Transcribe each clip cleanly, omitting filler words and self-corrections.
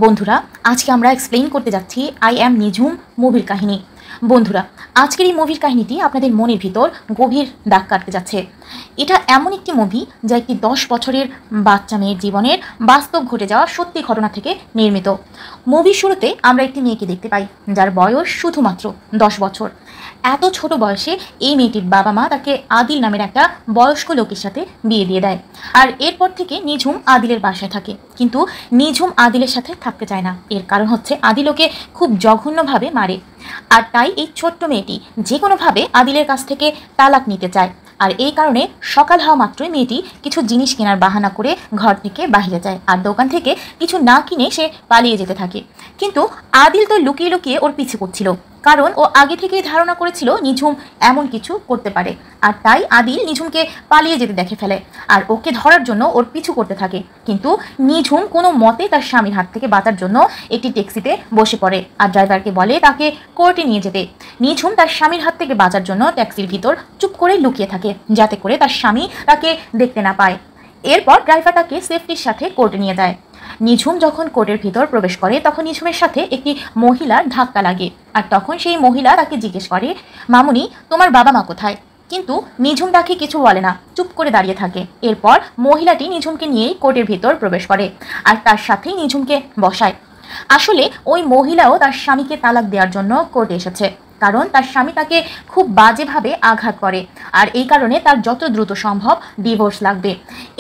বন্ধুরা, আজকে আমরা এক্সপ্লেইন করতে যাচ্ছি আই অ্যাম নিঝুম মুভির কাহিনী। বন্ধুরা, আজকের এই মুভির কাহিনীটি আপনাদের মনের ভিতর গভীর দাগ কাটতে যাচ্ছে। এটা এমন একটি মুভি যা একটি 10 বছরের বাচ্চা মেয়ের জীবনের বাস্তব ঘটে যাওয়া সত্যি ঘটনা থেকে নির্মিত। মুভির শুরুতে আমরা একটি মেয়েকে দেখতে পাই যার বয়স শুধুমাত্র 10 বছর। এত ছোট বয়সে এই মেয়েটির বাবা মা তাকে আদিল নামের একটা বয়স্ক লোকের সাথে বিয়ে দিয়ে দেয়। আর এরপর থেকে নিঝুম আদিলের বাসায় থাকে, কিন্তু নিঝুম আদিলের সাথে থাকতে চায় না। এর কারণ হচ্ছে আদিল ওকে খুব জঘন্যভাবে মারে, আর তাই এই ছোট্ট মেয়েটি যে কোনোভাবে আদিলের কাছ থেকে তালাক নিতে চায়। আর এই কারণে সকাল হওয়া মাত্রই মেয়েটি কিছু জিনিস কেনার বাহানা করে ঘর থেকে বাহিরে যায়, আর দোকান থেকে কিছু না কিনে সে পালিয়ে যেতে থাকে। কিন্তু আদিল তো লুকিয়ে লুকিয়ে ওর পিছু করছিল, কারণ ও আগে থেকেই ধারণা করেছিল নিঝুম এমন কিছু করতে পারে। আর তাই আদিল নিঝুমকে পালিয়ে যেতে দেখে ফেলে আর ওকে ধরার জন্য ওর পিছু করতে থাকে। কিন্তু নিঝুম কোনো মতে তার স্বামীর হাত থেকে বাঁচার জন্য একটি ট্যাক্সিতে বসে পড়ে আর ড্রাইভারকে বলে তাকে কোর্টে নিয়ে যেতে। নিঝুম তার স্বামীর হাত থেকে বাঁচার জন্য ট্যাক্সির ভিতর চুপ করে লুকিয়ে থাকে, যাতে করে তার স্বামী তাকে দেখতে না পায়। এরপর ড্রাইভার তাকে সেফটির সাথে কোর্টে নিয়ে যায়। নিঝুম যখন কোর্টের ভিতর প্রবেশ করে তখন নিঝুমের সাথে একটি মহিলার ধাক্কা লাগে, আর তখন সেই মহিলা তাকে জিজ্ঞেস করে, মামুনি, তোমার বাবা মা কোথায়? কিন্তু নিঝুম তাকে কিছু বলে না, চুপ করে দাঁড়িয়ে থাকে। এরপর মহিলাটি নিঝুমকে নিয়েই কোর্টের ভিতর প্রবেশ করে আর তার সাথেই নিঝুমকে বসায়। আসলে ওই মহিলাও তার স্বামীকে তালাক দেওয়ার জন্য কোর্টে এসেছে, কারণ তার স্বামী তাকে খুব বাজেভাবে আঘাত করে, আর এই কারণে তার যত দ্রুত সম্ভব ডিভোর্স লাগবে।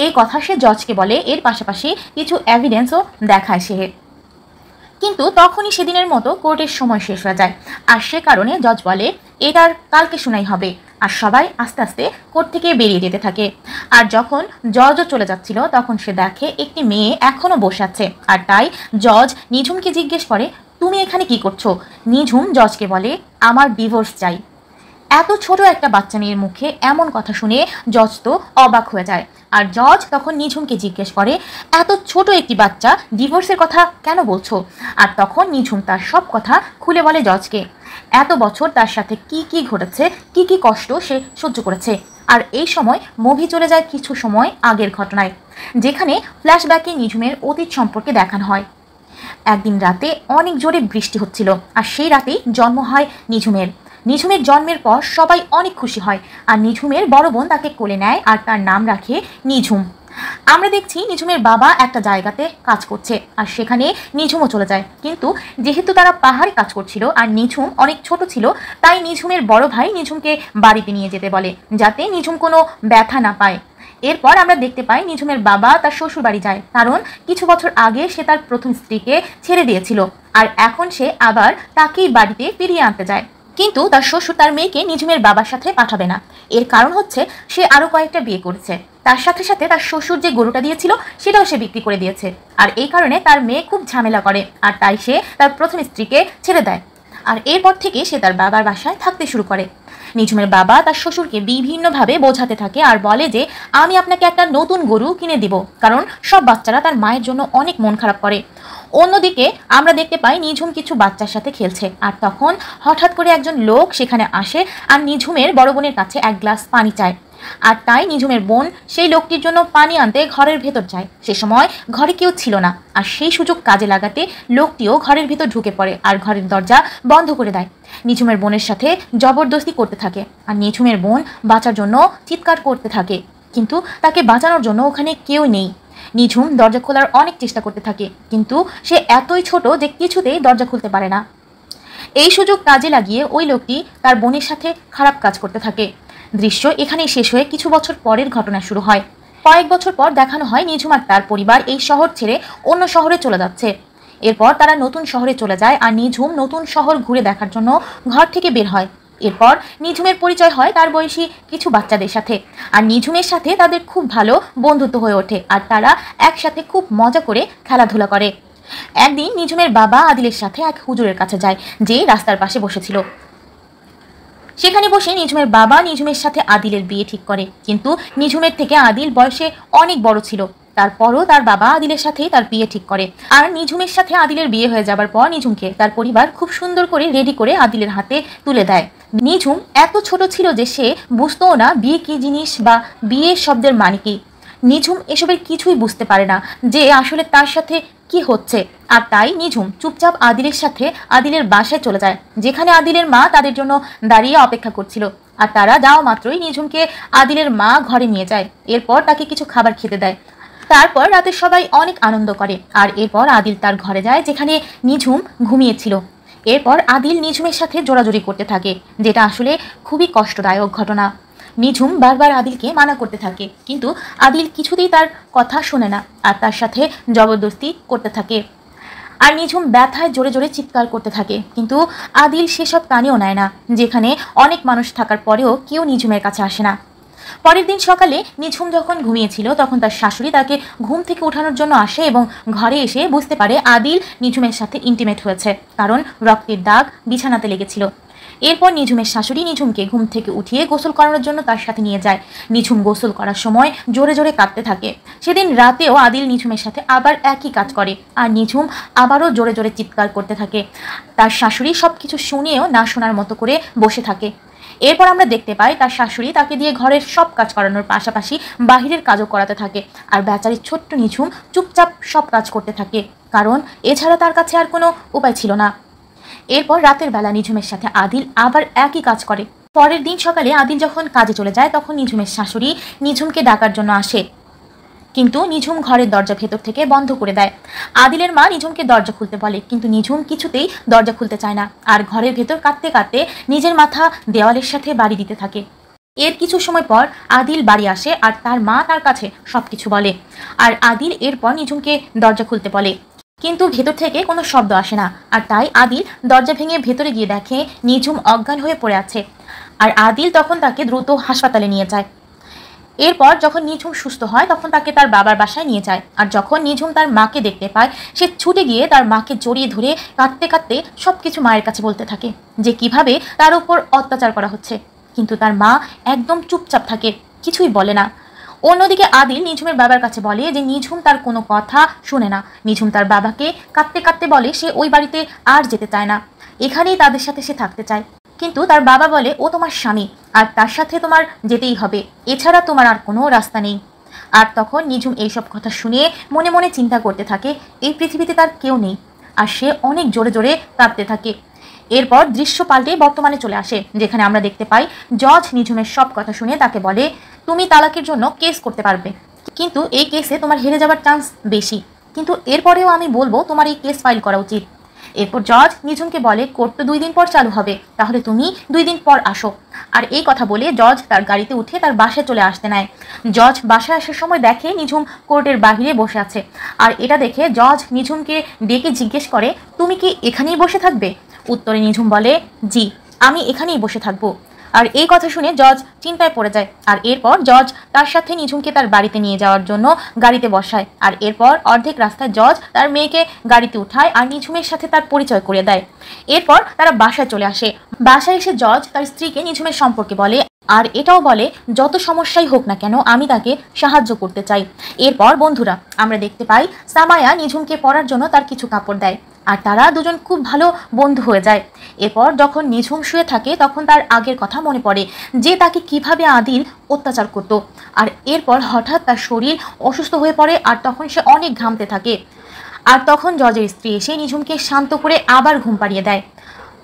এই কথা সে জজকে বলে, এর পাশাপাশি কিছু এভিডেন্সও দেখায় সে। কিন্তু তখনই সেদিনের মতো কোর্টের সময় শেষ হয়ে যায়, আর সে কারণে জজ বলে এটার কালকে শুনানি হবে। আর সবাই আস্তে আস্তে কোর্ট থেকে বেরিয়ে যেতে থাকে। আর যখন জজও চলে যাচ্ছিল তখন সে দেখে একটি মেয়ে এখনও বসে আছে, আর তাই জজ নিঝুমকে জিজ্ঞেস করে, তুমি এখানে কি করছো? নিঝুম জজকে বলে, আমার ডিভোর্স চাই। এত ছোট একটা বাচ্চা মেয়ের মুখে এমন কথা শুনে জজ তো অবাক হয়ে যায়। আর জজ তখন নিঝুমকে জিজ্ঞেস করে, এত ছোট একটি বাচ্চা ডিভোর্সের কথা কেন বলছো? আর তখন নিঝুম তার সব কথা খুলে বলে জজকে। এত বছর তার সাথে কি কি ঘটেছে, কি কি কষ্ট সে সহ্য করেছে। আর এই সময় মুভি চলে যায় কিছু সময় আগের ঘটনায়, যেখানে ফ্ল্যাশব্যাকে নিঝুমের অতীত সম্পর্কে দেখানো হয়। একদিন রাতে অনেক জোরে বৃষ্টি হচ্ছিল, আর সেই রাতেই জন্ম হয় নিঝুমের। নিঝুমের জন্মের পর সবাই অনেক খুশি হয়, আর নিঝুমের বড় বোন তাকে কোলে নেয় আর তার নাম রাখে নিঝুম। আমরা দেখছি নিঝুমের বাবা একটা জায়গাতে কাজ করছে, আর সেখানে নিঝুমও চলে যায়। কিন্তু যেহেতু তারা পাহাড়ে কাজ করছিল আর নিঝুম অনেক ছোট ছিল, তাই নিঝুমের বড় ভাই নিঝুমকে বাড়িতে নিয়ে যেতে বলে, যাতে নিঝুম কোনো ব্যথা না পায়। এরপর আমরা দেখতে পাই নিঝুমের বাবা তার শ্বশুর বাড়ি যায়, কারণ কিছু বছর আগে সে তার প্রথম স্ত্রীকে ছেড়ে দিয়েছিল, আর এখন সে আবার তাকেই বাড়িতে ফিরিয়ে আনতে যায়। কিন্তু তার শ্বশুর তার মেয়েকে নিঝুমের বাবার সাথে পাঠাবে না। এর কারণ হচ্ছে সে আরও কয়েকটা বিয়ে করেছে, তার সাথে সাথে তার শ্বশুর যে গরুটা দিয়েছিল সেটাও সে বিক্রি করে দিয়েছে। আর এই কারণে তার মেয়ে খুব ঝামেলা করে, আর তাই সে তার প্রথম স্ত্রীকে ছেড়ে দেয়। আর এরপর থেকে সে তার বাবার বাসায় থাকতে শুরু করে। নিঝুমের বাবা তার শ্বশুরকে বিভিন্নভাবে বোঝাতে থাকে আর বলে যে আমি আপনাকে একটা নতুন গরু কিনে দিব, কারণ সব বাচ্চারা তার মায়ের জন্য অনেক মন খারাপ করে। অন্যদিকে আমরা দেখতে পাই নিঝুম কিছু বাচ্চার সাথে খেলছে, আর তখন হঠাৎ করে একজন লোক সেখানে আসে আর নিঝুমের বড় বোনের কাছে এক গ্লাস পানি চায়। আর তাই নিঝুমের বোন সেই লোকটির জন্য পানি আনতে ঘরের ভেতর যায়। সে সময় ঘরে কেউ ছিল না, আর সেই সুযোগ কাজে লাগাতে লোকটিও ঘরের ভিতর ঢুকে পড়ে আর ঘরের দরজা বন্ধ করে দেয়। নিঝুমের বোনের সাথে জবরদস্তি করতে থাকে, আর নিঝুমের বোন বাঁচার জন্য চিৎকার করতে থাকে, কিন্তু তাকে বাঁচানোর জন্য ওখানে কেউ নেই। নিঝুম দরজা খোলার অনেক চেষ্টা করতে থাকে, কিন্তু সে এতই ছোট যে কিছুতেই দরজা খুলতে পারে না। এই সুযোগ কাজে লাগিয়ে ওই লোকটি তার বোনের সাথে খারাপ কাজ করতে থাকে। দৃশ্য এখানেই শেষ হয়ে কিছু বছর পরের ঘটনা শুরু হয়। কয়েক বছর পর দেখানো হয় নিঝুম আর তার পরিবার এই শহর ছেড়ে অন্য শহরে চলে যাচ্ছে। এরপর তারা নতুন শহরে চলে যায়, আর নিঝুম নতুন শহর ঘুরে দেখার জন্য ঘর থেকে বের হয়। এরপর নিঝুমের পরিচয় হয় তার বয়সী কিছু বাচ্চাদের সাথে, আর নিঝুমের সাথে তাদের খুব ভালো বন্ধুত্ব হয়ে ওঠে, আর তারা একসাথে খুব মজা করে খেলাধুলা করে। একদিন নিঝুমের বাবা আদিলের সাথে এক হুজুরের কাছে যায়, যে রাস্তার পাশে বসেছিল। সেখানে বসে নিঝুমের বাবা নিঝুমের সাথে আদিলের বিয়ে ঠিক করে, কিন্তু নিঝুমের থেকে আদিল বয়সে অনেক বড় ছিল। তারপরও তার বাবা আদিলের সাথেই তার বিয়ে ঠিক করে। আর নিঝুমের সাথে আদিলের বিয়ে হয়ে যাবার পর নিঝুমকে তার পরিবার খুব সুন্দর করে রেডি করে আদিলের হাতে তুলে দেয়। নিঝুম এত ছোট ছিল যে সে বুঝতও না বিয়ে কী জিনিস বা বিয়ের শব্দের মানে কি। নিঝুম এসবের কিছুই বুঝতে পারে না যে আসলে তার সাথে কি হচ্ছে। আর তাই নিঝুম চুপচাপ আদিলের সাথে আদিলের বাসায় চলে যায়, যেখানে আদিলের মা তাদের জন্য দাঁড়িয়ে অপেক্ষা করছিল। আর তারা যাওয়া মাত্রই নিঝুমকে আদিলের মা ঘরে নিয়ে যায়, এরপর তাকে কিছু খাবার খেতে দেয়। তারপর রাতে সবাই অনেক আনন্দ করে। আর এরপর আদিল তার ঘরে যায়, যেখানে নিঝুম ঘুমিয়েছিল। এরপর আদিল নিঝুমের সাথে জোরাজোরি করতে থাকে, যেটা আসলে খুবই কষ্টদায়ক ঘটনা। নিঝুম বারবার আদিলকে মানা করতে থাকে, কিন্তু আদিল কিছুতেই তার কথা শোনে না আর তার সাথে জবরদস্তি করতে থাকে। আর নিঝুম ব্যথায় জোরে জোরে চিৎকার করতে থাকে, কিন্তু আদিল সেসব কানেও নেয় না, যেখানে অনেক মানুষ থাকার পরেও কেউ নিঝুমের কাছে আসে না। পরের দিন সকালে নিঝুম যখন ঘুমিয়েছিল, তখন তার শাশুড়ি তাকে ঘুম থেকে ওঠানোর জন্য আসে এবং ঘরে এসে বুঝতে পারে আদিল নিঝুমের সাথে ইন্টিমেট হয়েছে, কারণ রক্তের দাগ বিছানাতে লেগেছিল। এরপর নিঝুমের শাশুড়ি নিঝুমকে ঘুম থেকে উঠিয়ে গোসল করানোর জন্য তার সাথে নিয়ে যায়। নিঝুম গোসল করার সময় জোরে জোরে কাঁদতে থাকে। সেদিন রাতেও আদিল নিঝুমের সাথে আবার একই কাজ করে, আর নিঝুম আবারও জোরে জোরে চিৎকার করতে থাকে। তার শাশুড়ি সব কিছু শুনেও না শোনার মতো করে বসে থাকে। এরপর আমরা দেখতে পাই তার শাশুড়ি তাকে দিয়ে ঘরের সব কাজ করানোর পাশাপাশি বাহিরের কাজও করাতে থাকে, আর বেচারি ছোট্ট নিঝুম চুপচাপ সব কাজ করতে থাকে, কারণ এছাড়া তার কাছে আর কোনো উপায় ছিল না। এরপর রাতের বেলা নিঝুমের সাথে আদিল আবার একই কাজ করে। পরের দিন সকালে আদিল যখন কাজে চলে যায়, তখন নিঝুমের শাশুড়ি নিঝুমকে ডাকার জন্য আসে, কিন্তু নিঝুম ঘরের দরজা ভেতর থেকে বন্ধ করে দেয়। আদিলের মা নিঝুমকে দরজা খুলতে বলে, কিন্তু নিঝুম কিছুতেই দরজা খুলতে চায় না, আর ঘরের ভেতর কাঁদতে কাঁদতে নিজের মাথা দেওয়ালের সাথে বাড়ি দিতে থাকে। এর কিছু সময় পর আদিল বাড়ি আসে, আর তার মা তার কাছে সবকিছু বলে। আর আদিল এরপর নিঝুমকে দরজা খুলতে বলে, কিন্তু ভেতর থেকে কোনো শব্দ আসে না। আর তাই আদিল দরজা ভেঙে ভেতরে গিয়ে দেখে নিঝুম অজ্ঞান হয়ে পড়ে আছে। আর আদিল তখন তাকে দ্রুত হাসপাতালে নিয়ে যায়। এরপর যখন নিঝুম সুস্থ হয়, তখন তাকে তার বাবার বাসায় নিয়ে যায়। আর যখন নিঝুম তার মাকে দেখতে পায়, সে ছুটে গিয়ে তার মাকে জড়িয়ে ধরে কাঁদতে কাঁদতে সব কিছু মায়ের কাছে বলতে থাকে, যে কিভাবে তার উপর অত্যাচার করা হচ্ছে। কিন্তু তার মা একদম চুপচাপ থাকে, কিছুই বলে না। অন্যদিকে আদিল নিঝুমের বাবার কাছে বলে যে নিঝুম তার কোনো কথা শুনে না। নিঝুম তার বাবাকে কাঁদতে কাঁদতে বলে সে ওই বাড়িতে আর যেতে চায় না, এখানেই তাদের সাথে সে থাকতে চায়। কিন্তু তার বাবা বলে ও তোমার স্বামী, আর তার সাথে তোমার যেতেই হবে, এছাড়া তোমার আর কোনো রাস্তা নেই। আর তখন নিঝুম এইসব কথা শুনে মনে মনে চিন্তা করতে থাকে এই পৃথিবীতে তার কেউ নেই, আর সে অনেক জোরে জোরে কাঁদতে থাকে। এরপর দৃশ্য পাল্টে বর্তমানে চলে আসে, যেখানে আমরা দেখতে পাই জজ নিঝুমের সব কথা শুনে তাকে বলে, তুমি তালাকের জন্য কেস করতে পারবে, কিন্তু এই কেসে তোমার হেরে যাওয়ার চান্স বেশি, কিন্তু এরপরেও আমি বলবো তোমার এই কেস ফাইল করা উচিত। এরপর জজ নিঝুমকে বলে, কোর্ট তো 2 দিন পর চালু হবে, তাহলে তুমি 2 দিন পর আসো। আর এই কথা বলে জজ তার গাড়িতে উঠে তার বাসায় চলে আসতে নেয়। জজ বাসায় আসার সময় দেখে নিঝুম কোর্টের বাহিরে বসে আছে। আর এটা দেখে জজ নিঝুমকে ডেকে জিজ্ঞেস করে, তুমি কি এখানেই বসে থাকবে? উত্তরে নিঝুম বলে, জি, আমি এখানেই বসে থাকবো। আর এই কথা শুনে জজ চিন্তায় পড়ে যায়। আর এরপর জজ তার সাথে নিঝুমকে তার বাড়িতে নিয়ে যাওয়ার জন্য গাড়িতে বসায়। আর এরপর অর্ধেক রাস্তায় জজ তার মেয়েকে গাড়িতে উঠায় আর নিঝুমের সাথে তার পরিচয় করে দেয়। এরপর তারা বাসায় চলে আসে। বাসায় এসে জজ তার স্ত্রীকে নিঝুমের সম্পর্কে বলে, আর এটাও বলে যত সমস্যাই হোক না কেন আমি তাকে সাহায্য করতে চাই। এরপর বন্ধুরা আমরা দেখতে পাই সামায়া নিঝুমকে পরার জন্য তার কিছু কাপড় দেয়, আর তারা দুজন খুব ভালো বন্ধু হয়ে যায়। এরপর যখন নিঝুম শুয়ে থাকে, তখন তার আগের কথা মনে পড়ে যে তাকে কিভাবে আদিল অত্যাচার করত। আর এরপর হঠাৎ তার শরীর অসুস্থ হয়ে পড়ে, আর তখন সে অনেক ঘামতে থাকে। আর তখন জজের স্ত্রী এসে নিঝুমকে শান্ত করে আবার ঘুম পাড়িয়ে দেয়।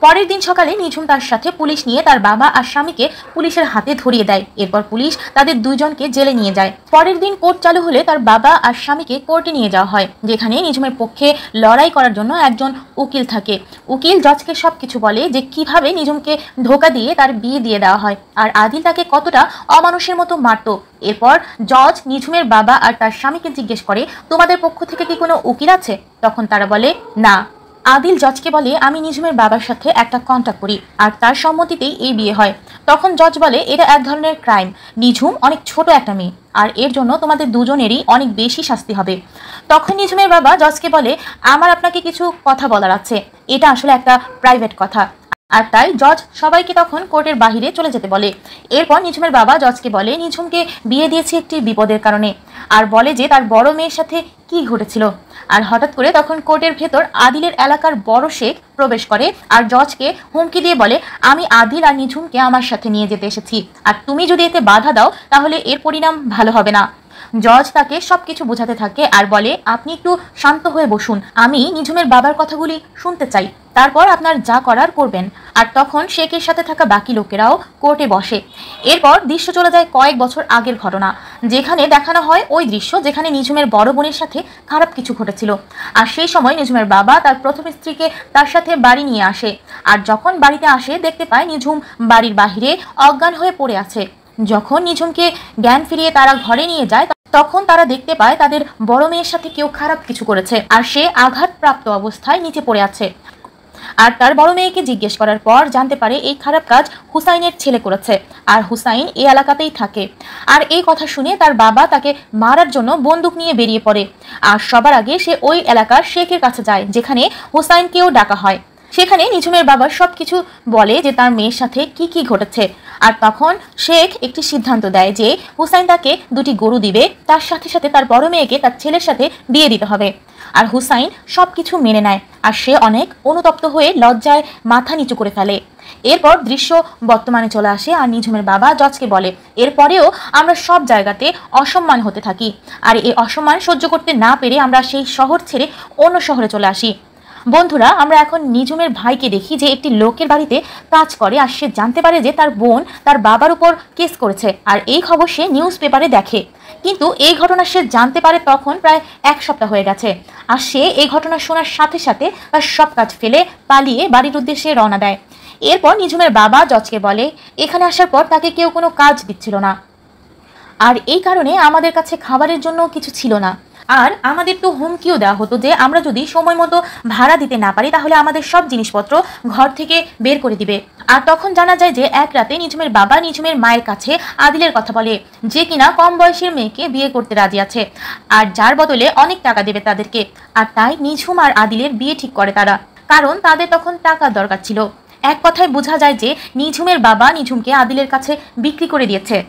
পরের দিন সকালে নিঝুম তার সাথে পুলিশ নিয়ে তার বাবা আর স্বামীকে পুলিশের হাতে ধরিয়ে দেয়। এরপর পুলিশ তাদের দুজনকে জেলে নিয়ে যায়। পরের দিন কোর্ট চালু হলে তার বাবা আর স্বামীকে কোর্টে নিয়ে যাওয়া হয়, যেখানে নিঝুমের পক্ষে লড়াই করার জন্য একজন উকিল থাকে। উকিল জজকে সব কিছু বলে যে কিভাবে নিঝুমকে ধোকা দিয়ে তার বিয়ে দিয়ে দেওয়া হয়, আর আদিল তাকে কতটা অমানুষের মতো মারত। এরপর জজ নিঝুমের বাবা আর তার স্বামীকে জিজ্ঞেস করে, তোমাদের পক্ষ থেকে কি কোনো উকিল আছে? তখন তারা বলে না। আদিল জজকে বলে, আমি নিঝুমের বাবার সাথে একটা কন্ট্যাক্ট করি, আর তার সম্মতিতেই এই বিয়ে হয়। তখন জজ বলে, এটা এক ধরনের ক্রাইম, নিঝুম অনেক ছোট একটা মেয়ে, আর এর জন্য তোমাদের দুজনেরই অনেক বেশি শাস্তি হবে। তখন নিঝুমের বাবা জজকে বলে, আমার আপনাকে কিছু কথা বলার আছে, এটা আসলে একটা প্রাইভেট কথা। আর তাই জজ সবাইকে তখন কোর্টের বাহিরে চলে যেতে বলে। এরপর নিঝুমের বাবা জজকে বলে, নিঝুমকে বিয়ে দিয়েছে একটি বিপদের কারণে, আর বলে যে তার বড় মেয়ের সাথে কি ঘটেছিল। আর হঠাৎ করে তখন কোর্টের ভেতর আদিলের এলাকার বড় শেখ প্রবেশ করে, আর জজকে হুমকি দিয়ে বলে, আমি আদিল আর নিঝুমকে আমার সাথে নিয়ে যেতে এসেছি, আর তুমি যদি এতে বাধা দাও তাহলে এর পরিণাম ভালো হবে না। জজ তাকে সবকিছু বোঝাতে থাকে আর বলে, আপনি একটু শান্ত হয়ে বসুন, আমি নিঝুমের বাবার কথাগুলি শুনতে চাই, তারপর আপনার যা করার করবেন। আর তখন শেখের সাথে থাকা বাকি লোকেরাও কোর্টে বসে। এরপর দৃশ্য চলে যায় কয়েক বছর আগের ঘটনা, যেখানে দেখানো হয় ওই দৃশ্য যেখানে নিঝুমের বড় বোনের সাথে খারাপ কিছু ঘটেছিল। আর সেই সময় নিঝুমের বাবা তার প্রথম স্ত্রীকে তার সাথে বাড়ি নিয়ে আসে। আর যখন বাড়িতে আসে দেখতে পায় নিঝুম বাড়ির বাহিরে অজ্ঞান হয়ে পড়ে আছে। যখন নিঝুমকে জ্ঞান ফিরিয়ে তারা ঘরে নিয়ে যায় তখন তারা দেখতে পায় তাদের বড় মেয়ের সাথে কেউ খারাপ কিছু করেছে, আর সে আঘাতপ্রাপ্ত অবস্থায় নিচে পড়ে আছে। আর তার বড় মেয়েকে জিজ্ঞেস করার পর জানতে পারে এই খারাপ কাজ হুসাইনের ছেলে করেছে, আর হুসাইন এই এলাকাতেই থাকে। আর এই কথা শুনে তার বাবা তাকে মারার জন্য বন্দুক নিয়ে বেরিয়ে পড়ে। আর সবার আগে সে ওই এলাকার শেখের কাছে যায়, যেখানে হুসাইনকেও ডাকা হয়। সেখানে নিঝুমের বাবা সবকিছু বলে যে তার মেয়ের সাথে কি কি ঘটেছে। আর তখন শেখ একটি সিদ্ধান্ত দেয় যে হুসাইন তাকে দুটি গরু দিবে, তার সাথে সাথে তার বড় মেয়েকে তার ছেলের সাথে বিয়ে দিতে হবে। আর হুসাইন সবকিছু মেনে নেয়, আর সে অনেক অনুতপ্ত হয়ে লজ্জায় মাথা নিচু করে ফেলে। এরপর দৃশ্য বর্তমানে চলে আসে, আর নিঝুমের বাবা জজকে বলে, এরপরেও আমরা সব জায়গাতে অসম্মান হতে থাকি, আর এই অসম্মান সহ্য করতে না পেরে আমরা সেই শহর ছেড়ে অন্য শহরে চলে আসি। বন্ধুরা, আমরা এখন নিঝুমের ভাইকে দেখি যে একটি লোকের বাড়িতে কাজ করে, আর সে জানতে পারে যে তার বোন তার বাবার উপর কেস করেছে। আর এই খবর সে নিউজ পেপারে দেখে, কিন্তু এই ঘটনা সে জানতে পারে তখন প্রায় 1 সপ্তাহ হয়ে গেছে। আর সে এই ঘটনা শোনার সাথে সাথে তার সব কাজ ফেলে পালিয়ে বাড়ির উদ্দেশ্যে রওনা দেয়। এরপর নিঝুমের বাবা জজকে বলে, এখানে আসার পর তাকে কেউ কোনো কাজ দিচ্ছিল না, আর এই কারণে আমাদের কাছে খাবারের জন্য কিছু ছিল না। আর আমাদের তো হুমকিও দেওয়া হতো যে আমরা যদি সময় মতো ভাড়া দিতে না পারি তাহলে আমাদের সব জিনিসপত্র ঘর থেকে বের করে দিবে। আর তখন জানা যায় যে এক রাতে নিঝুমের বাবা নিঝুমের মায়ের কাছে আদিলের কথা বলে, যে কিনা কম বয়সের মেয়েকে বিয়ে করতে রাজি আছে, আর যার বদলে অনেক টাকা দেবে তাদেরকে। আর তাই নিঝুম আর আদিলের বিয়ে ঠিক করে তারা, কারণ তাদের তখন টাকার দরকার ছিল। এক কথায় বোঝা যায় যে নিঝুমের বাবা নিঝুমকে আদিলের কাছে বিক্রি করে দিয়েছে।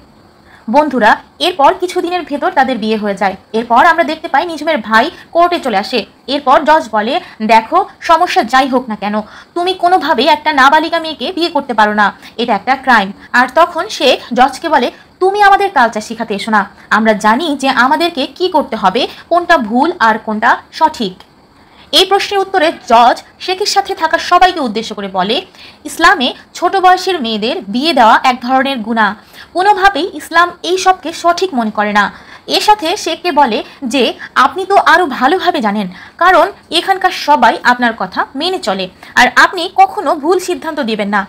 বন্ধুরা, এরপর কিছুদিনের ভেতর তাদের বিয়ে হয়ে যায়। এরপর আমরা দেখতে পাই নিঝুমের ভাই কোর্টে চলে আসে। এরপর জজ বলে, দেখো, সমস্যা যাই হোক না কেন তুমি কোনোভাবেই একটা নাবালিকা মেয়েকে বিয়ে করতে পারো না, এটা একটা ক্রাইম। আর তখন শেখ জজকে বলে, তুমি আমাদের কালচার শেখাতে এসো না, আমরা জানি যে আমাদেরকে কি করতে হবে, কোনটা ভুল আর কোনটা সঠিক। এই প্রশ্নের উত্তরে জজ শেখের সাথে থাকা সবাইকে উদ্দেশ্য করে বলে, ইসলামে ছোট বয়সের মেয়েদের বিয়ে দেওয়া এক ধরনের গুনাহ, কোনোভাবেই ইসলাম এই সবকে সঠিক মনে করে না। এর সাথে শেখকে বলে যে আপনি তো আরও ভালোভাবে জানেন, কারণ এখানকার সবাই আপনার কথা মেনে চলে, আর আপনি কখনো ভুল সিদ্ধান্ত দিবেন না।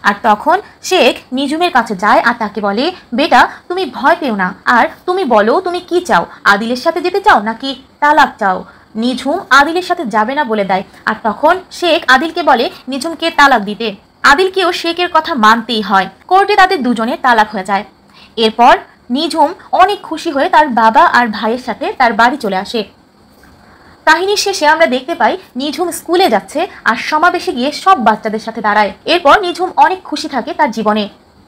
আর তখন শেখ নিঝুমের কাছে যায় আর তাকে বলে, বেটা তুমি ভয় পেও না, আর তুমি বলো তুমি কি চাও, আদিলের সাথে যেতে চাও নাকি তালাক চাও। নিঝুম আদিলের সাথে যাবে না বলে দেয়। আর তখন শেখ আদিলকে বলে নিঝুমকে তালাক দিতে। আদিলকেও শেখের কথা মানতেই হয়। কোর্টে তাদের দুজনের তালাক হয়ে যায়। এরপর নিঝুম অনেক খুশি হয়ে তার বাবা আর ভাইয়ের সাথে তার বাড়ি চলে আসে। কাহিনীর শেষে আমরা দেখতে পাই নিঝুম স্কুলে যাচ্ছে আর সমাবেশে গিয়ে সব বাচ্চাদের সাথে দাঁড়ায়। এরপর নিঝুম অনেক খুশি থাকে তার জীবনে।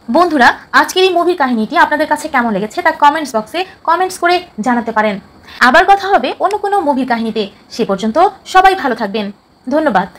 বন্ধুরা, আজকের এই মুভির কাহিনীটি আপনাদের কাছে কেমন লেগেছে তা কমেন্টস বক্সে কমেন্টস করে জানাতে পারেন। আবার কথা হবে অন্য কোনো মুভির কাহিনীতে। সে পর্যন্ত সবাই ভালো থাকবেন। ধন্যবাদ।